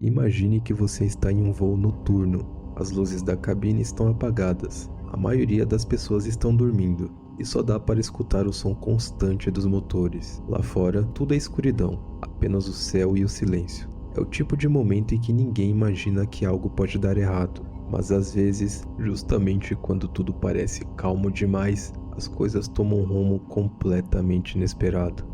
Imagine que você está em um voo noturno. As luzes da cabine estão apagadas. A maioria das pessoas estão dormindo e só dá para escutar o som constante dos motores. Lá fora, tudo é escuridão, apenas o céu e o silêncio. É o tipo de momento em que ninguém imagina que algo pode dar errado, mas às vezes, justamente quando tudo parece calmo demais, as coisas tomam um rumo completamente inesperado.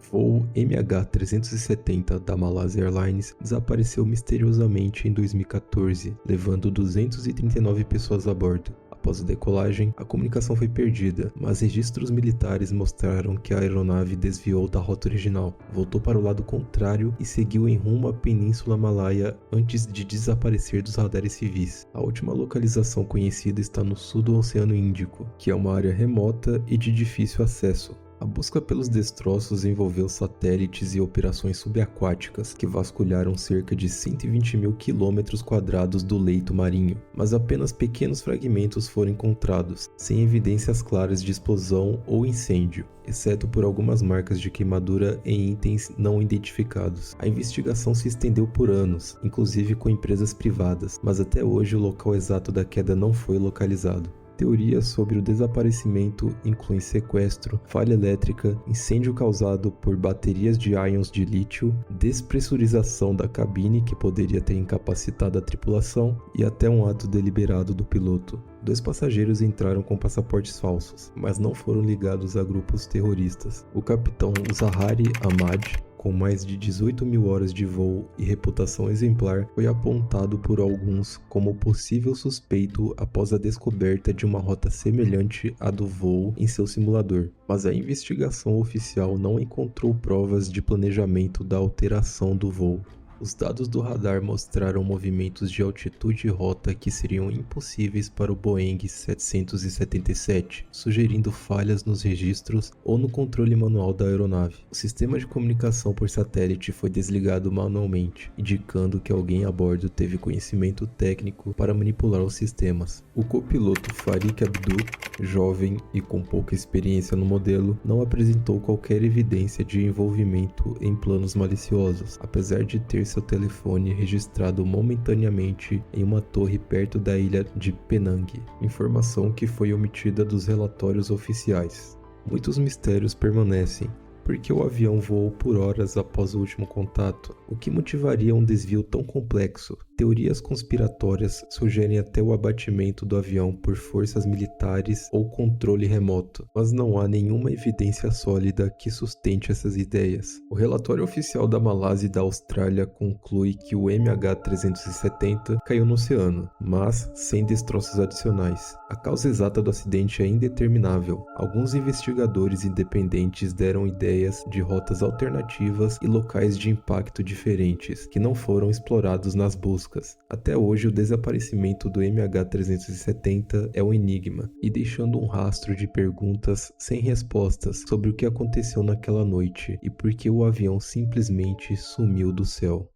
Voo MH370 da Malaysia Airlines desapareceu misteriosamente em 2014, levando 239 pessoas a bordo. Após a decolagem, a comunicação foi perdida, mas registros militares mostraram que a aeronave desviou da rota original, voltou para o lado contrário e seguiu em rumo à Península Malaia antes de desaparecer dos radares civis. A última localização conhecida está no sul do Oceano Índico, que é uma área remota e de difícil acesso. A busca pelos destroços envolveu satélites e operações subaquáticas que vasculharam cerca de 120 mil quilômetros quadrados do leito marinho, mas apenas pequenos fragmentos foram encontrados, sem evidências claras de explosão ou incêndio, exceto por algumas marcas de queimadura em itens não identificados. A investigação se estendeu por anos, inclusive com empresas privadas, mas até hoje o local exato da queda não foi localizado. Teorias sobre o desaparecimento incluem sequestro, falha elétrica, incêndio causado por baterias de íons de lítio, despressurização da cabine que poderia ter incapacitado a tripulação e até um ato deliberado do piloto. 2 passageiros entraram com passaportes falsos, mas não foram ligados a grupos terroristas. O capitão Zahari Ahmad, com mais de 18 mil horas de voo e reputação exemplar, foi apontado por alguns como possível suspeito após a descoberta de uma rota semelhante à do voo em seu simulador, mas a investigação oficial não encontrou provas de planejamento da alteração do voo. Os dados do radar mostraram movimentos de altitude e rota que seriam impossíveis para o Boeing 777, sugerindo falhas nos registros ou no controle manual da aeronave. O sistema de comunicação por satélite foi desligado manualmente, indicando que alguém a bordo teve conhecimento técnico para manipular os sistemas. O copiloto Farik Abdul, jovem e com pouca experiência no modelo, não apresentou qualquer evidência de envolvimento em planos maliciosos, apesar de ter seu telefone registrado momentaneamente em uma torre perto da ilha de Penang, informação que foi omitida dos relatórios oficiais. Muitos mistérios permanecem. Por que o avião voou por horas após o último contato? O que motivaria um desvio tão complexo? Teorias conspiratórias sugerem até o abatimento do avião por forças militares ou controle remoto, mas não há nenhuma evidência sólida que sustente essas ideias. O relatório oficial da Malásia e da Austrália conclui que o MH370 caiu no oceano, mas sem destroços adicionais. A causa exata do acidente é indeterminável. Alguns investigadores independentes deram ideias de rotas alternativas e locais de impacto diferentes que não foram explorados nas buscas. Até hoje, o desaparecimento do MH370 é um enigma e deixando um rastro de perguntas sem respostas sobre o que aconteceu naquela noite e por que o avião simplesmente sumiu do céu.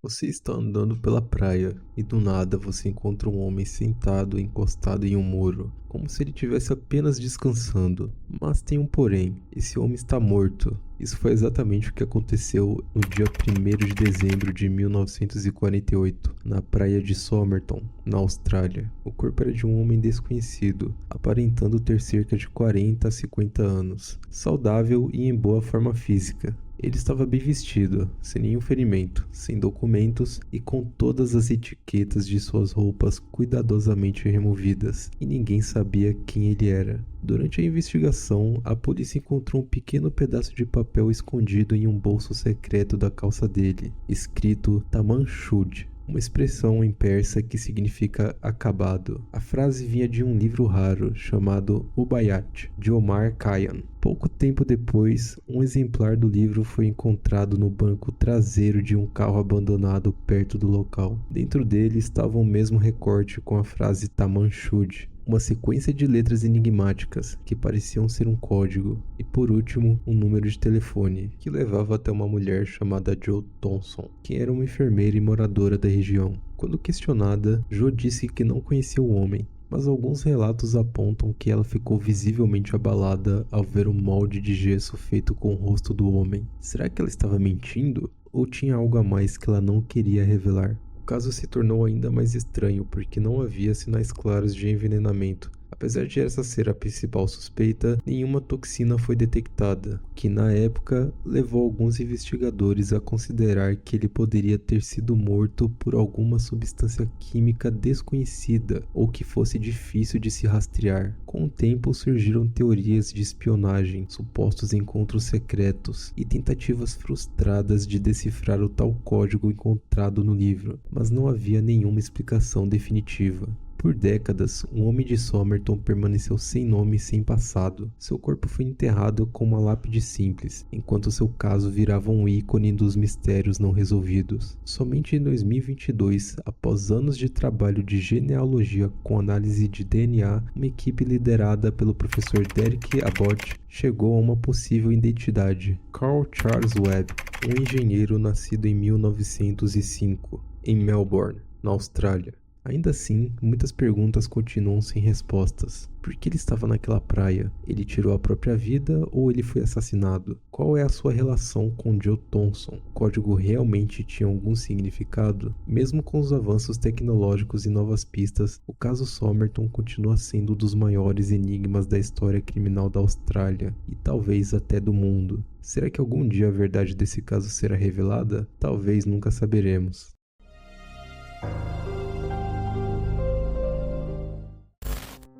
Você está andando pela praia e do nada você encontra um homem sentado encostado em um muro, como se ele estivesse apenas descansando. Mas tem um porém, esse homem está morto. Isso foi exatamente o que aconteceu no dia 1º de dezembro de 1948, na praia de Somerton, na Austrália. O corpo era de um homem desconhecido, aparentando ter cerca de 40 a 50 anos, saudável e em boa forma física. Ele estava bem vestido, sem nenhum ferimento, sem documentos e com todas as etiquetas de suas roupas cuidadosamente removidas, e ninguém sabia quem ele era. Durante a investigação, a polícia encontrou um pequeno pedaço de papel escondido em um bolso secreto da calça dele, escrito Taman Shud, uma expressão em persa que significa acabado. A frase vinha de um livro raro chamado Ubaiyat, de Omar Khayyam. Pouco tempo depois, um exemplar do livro foi encontrado no banco traseiro de um carro abandonado perto do local. Dentro dele estava o mesmo recorte com a frase Taman Shud, uma sequência de letras enigmáticas que pareciam ser um código, e por último, um número de telefone, que levava até uma mulher chamada Jo Thompson, que era uma enfermeira e moradora da região. Quando questionada, Jo disse que não conhecia o homem, mas alguns relatos apontam que ela ficou visivelmente abalada ao ver um molde de gesso feito com o rosto do homem. Será que ela estava mentindo? Ou tinha algo a mais que ela não queria revelar? O caso se tornou ainda mais estranho porque não havia sinais claros de envenenamento. Apesar de essa ser a principal suspeita, nenhuma toxina foi detectada, o que na época levou alguns investigadores a considerar que ele poderia ter sido morto por alguma substância química desconhecida ou que fosse difícil de se rastrear. Com o tempo surgiram teorias de espionagem, supostos encontros secretos e tentativas frustradas de decifrar o tal código encontrado no livro, mas não havia nenhuma explicação definitiva. Por décadas, o homem de Somerton permaneceu sem nome e sem passado. Seu corpo foi enterrado com uma lápide simples, enquanto seu caso virava um ícone dos mistérios não resolvidos. Somente em 2022, após anos de trabalho de genealogia com análise de DNA, uma equipe liderada pelo professor Derek Abbott chegou a uma possível identidade: Carl Charles Webb, um engenheiro nascido em 1905, em Melbourne, na Austrália. Ainda assim, muitas perguntas continuam sem respostas. Por que ele estava naquela praia? Ele tirou a própria vida ou ele foi assassinado? Qual é a sua relação com Joe Thompson? O código realmente tinha algum significado? Mesmo com os avanços tecnológicos e novas pistas, o caso Somerton continua sendo um dos maiores enigmas da história criminal da Austrália e talvez até do mundo. Será que algum dia a verdade desse caso será revelada? Talvez nunca saberemos.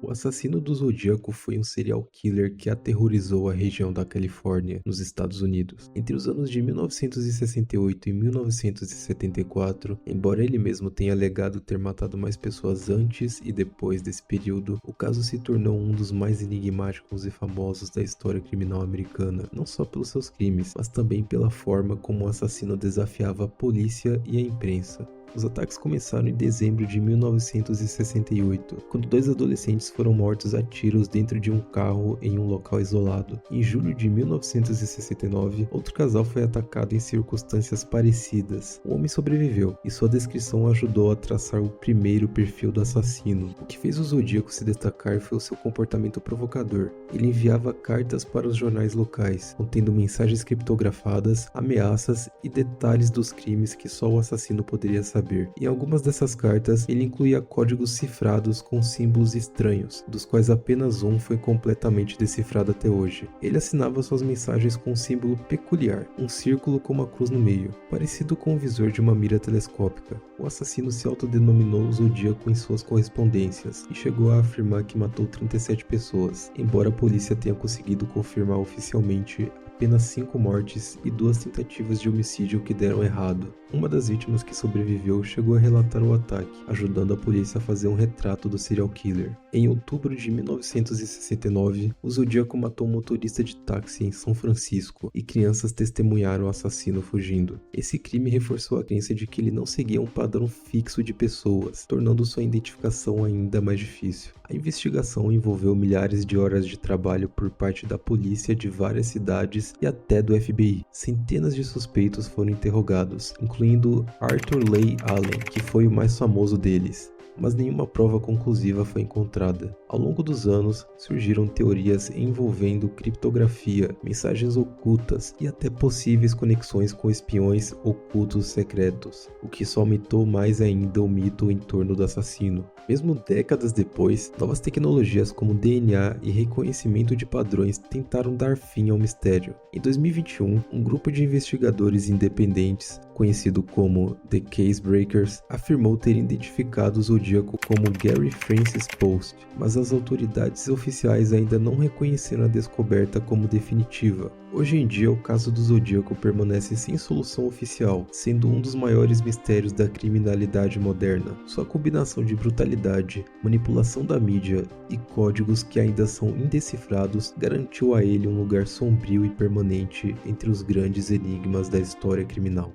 O assassino do Zodíaco foi um serial killer que aterrorizou a região da Califórnia, nos Estados Unidos. Entre os anos de 1968 e 1974, embora ele mesmo tenha alegado ter matado mais pessoas antes e depois desse período, o caso se tornou um dos mais enigmáticos e famosos da história criminal americana, não só pelos seus crimes, mas também pela forma como o assassino desafiava a polícia e a imprensa. Os ataques começaram em dezembro de 1968, quando dois adolescentes foram mortos a tiros dentro de um carro em um local isolado. Em julho de 1969, outro casal foi atacado em circunstâncias parecidas. O homem sobreviveu, e sua descrição ajudou a traçar o primeiro perfil do assassino. O que fez o Zodíaco se destacar foi o seu comportamento provocador. Ele enviava cartas para os jornais locais, contendo mensagens criptografadas, ameaças e detalhes dos crimes que só o assassino poderia saber. Em algumas dessas cartas, ele incluía códigos cifrados com símbolos estranhos, dos quais apenas um foi completamente decifrado até hoje. Ele assinava suas mensagens com um símbolo peculiar, um círculo com uma cruz no meio, parecido com o visor de uma mira telescópica. O assassino se autodenominou Zodíaco em suas correspondências e chegou a afirmar que matou 37 pessoas, embora a polícia tenha conseguido confirmar oficialmente apenas 5 mortes e 2 tentativas de homicídio que deram errado. Uma das vítimas que sobreviveu chegou a relatar o ataque, ajudando a polícia a fazer um retrato do serial killer. Em outubro de 1969, o Zodíaco matou um motorista de táxi em São Francisco e crianças testemunharam o assassino fugindo. Esse crime reforçou a crença de que ele não seguia um padrão fixo de pessoas, tornando sua identificação ainda mais difícil. A investigação envolveu milhares de horas de trabalho por parte da polícia de várias cidades e até do FBI. Centenas de suspeitos foram interrogados, incluindo Arthur Leigh Allen, que foi o mais famoso deles, mas nenhuma prova conclusiva foi encontrada. Ao longo dos anos, surgiram teorias envolvendo criptografia, mensagens ocultas e até possíveis conexões com espiões ocultos secretos, o que só aumentou mais ainda o mito em torno do assassino. Mesmo décadas depois, novas tecnologias como DNA e reconhecimento de padrões tentaram dar fim ao mistério. Em 2021, um grupo de investigadores independentes, conhecido como The Case Breakers, afirmou ter identificado o Zodíaco como Gary Francis Post, mas as autoridades oficiais ainda não reconheceram a descoberta como definitiva. Hoje em dia, o caso do Zodíaco permanece sem solução oficial, sendo um dos maiores mistérios da criminalidade moderna. Sua combinação de brutalidade, manipulação da mídia e códigos que ainda são indecifrados garantiu a ele um lugar sombrio e permanente entre os grandes enigmas da história criminal.